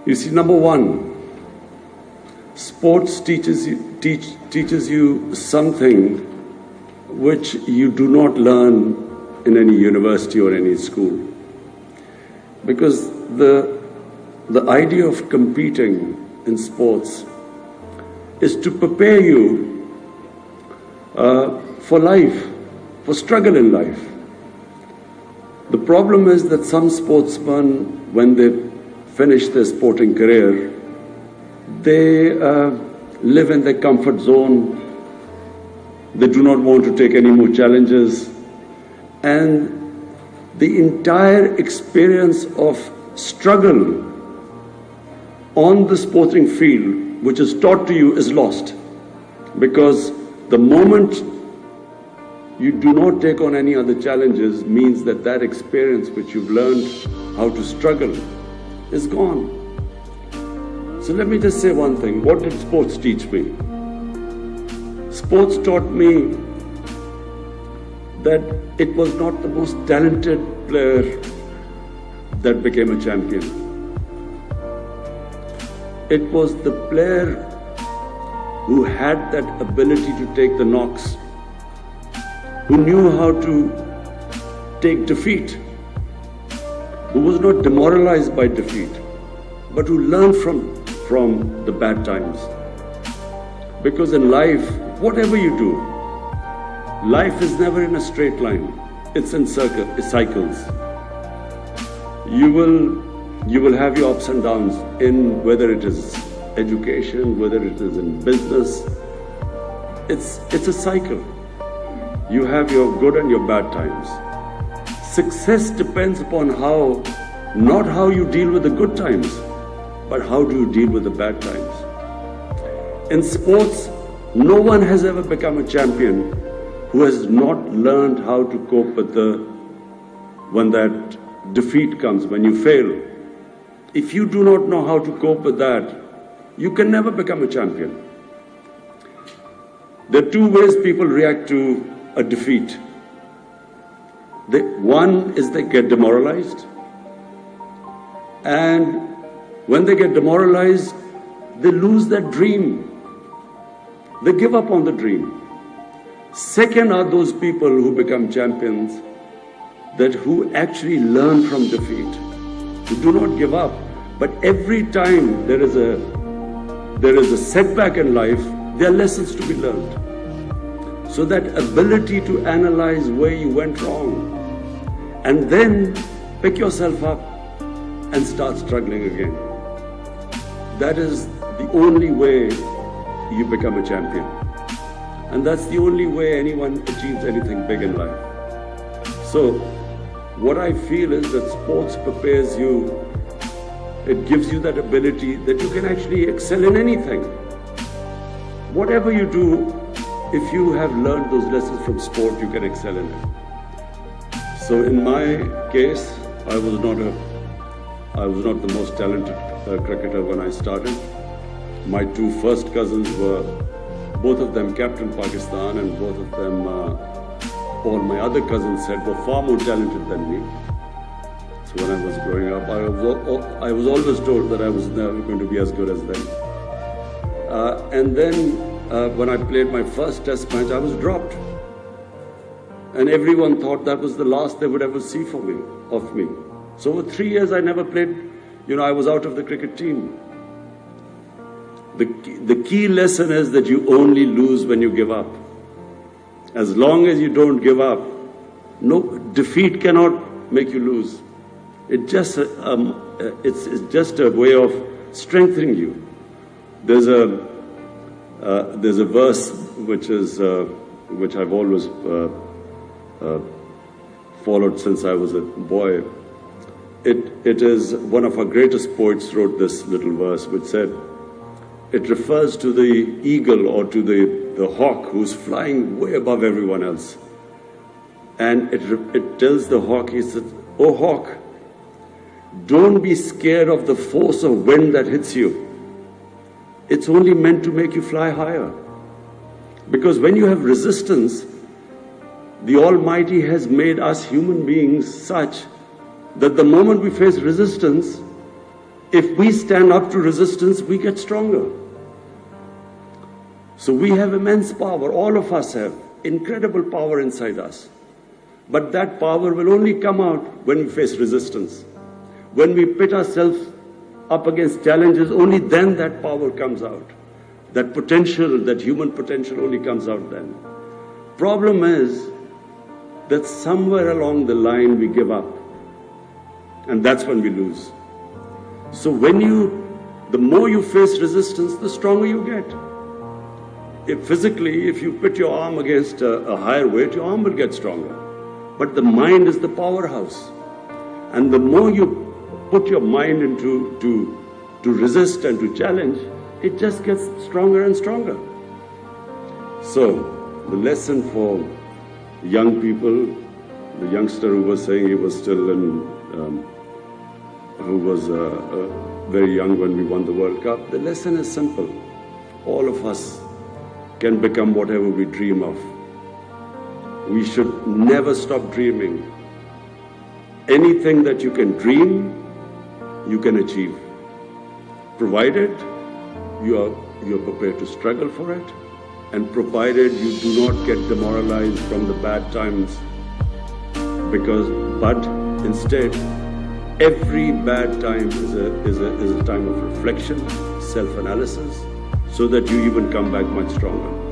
You see, number one, sports teaches you something which you do not learn in any university or any school. Because the idea of competing in sports is to prepare you for life, for struggle in life. The problem is that some sportsmen, when they finish their sporting career, they live in their comfort zone. They do not want to take any more challenges. And the entire experience of struggle on the sporting field, which is taught to you, is lost. Because the moment you do not take on any other challenges means that that experience which you've learned how to struggle is gone. So let me just say one thing. What did sports teach me? Sports taught me that it was not the most talented player that became a champion. It was the player who had that ability to take the knocks, who knew how to take defeat, who was not demoralized by defeat, but who learned from the bad times. Because in life, whatever you do, life is never in a straight line. It's in cycles. You will have your ups and downs in whether it is education, whether it is in business. It's a cycle. You have your good and your bad times. Success depends upon not how you deal with the good times, but how do you deal with the bad times. In sports, no one has ever become a champion who has not learned how to cope with when that defeat comes, when you fail. If you do not know how to cope with that, you can never become a champion. There are two ways people react to a defeat. One is they get demoralized, and when they get demoralized, they lose their dream. They give up on the dream. Second are those people who become champions, who actually learn from defeat, who do not give up. But every time there is a setback in life, there are lessons to be learned. So that ability to analyze where you went wrong and then pick yourself up and start struggling again. That is the only way you become a champion. And that's the only way anyone achieves anything big in life. So what I feel is that sports prepares you. It gives you that ability that you can actually excel in anything. Whatever you do, if you have learned those lessons from sport, you can excel in it. So in my case, I was not the most talented cricketer when I started. My two first cousins were, both of them captained Pakistan, and both of them, all my other cousins said, were far more talented than me. So when I was growing up, I was always told that I was never going to be as good as them. And then when I played my first test match, I was dropped. And everyone thought that was the last they would ever see of me. So for 3 years I never played, I was out of the cricket team. The key lesson is that you only lose when you give up. As long as you don't give up, no defeat cannot make you lose. It's just a way of strengthening you. There's a verse which I've always followed since I was a boy. It is one of our greatest poets wrote this little verse which said, it refers to the eagle or to the hawk who's flying way above everyone else. And it tells the hawk, he said, "Oh hawk, don't be scared of the force of wind that hits you. It's only meant to make you fly higher. Because when you have resistance, the Almighty has made us human beings such that the moment we face resistance, If we stand up to resistance, we get stronger. So we have immense power. All of us have incredible power inside us. But that power will only come out when we face resistance. When we pit ourselves up against challenges, only then that power comes out. That potential, that human potential only comes out then. Problem is that somewhere along the line we give up. And that's when we lose. So the more you face resistance, the stronger you get. If you put your arm against a higher weight, your arm will get stronger. But the mind is the powerhouse. And the more you put your mind into to resist and to challenge, it just gets stronger and stronger. So, the lesson for young people, the youngster who was saying he was still who was very young when we won the World Cup, the lesson is simple. All of us can become whatever we dream of. We should never stop dreaming. Anything that you can dream, you can achieve, provided you are prepared to struggle for it, and provided you do not get demoralized from the bad times, but instead, every bad time is a time of reflection, self-analysis, so that you even come back much stronger.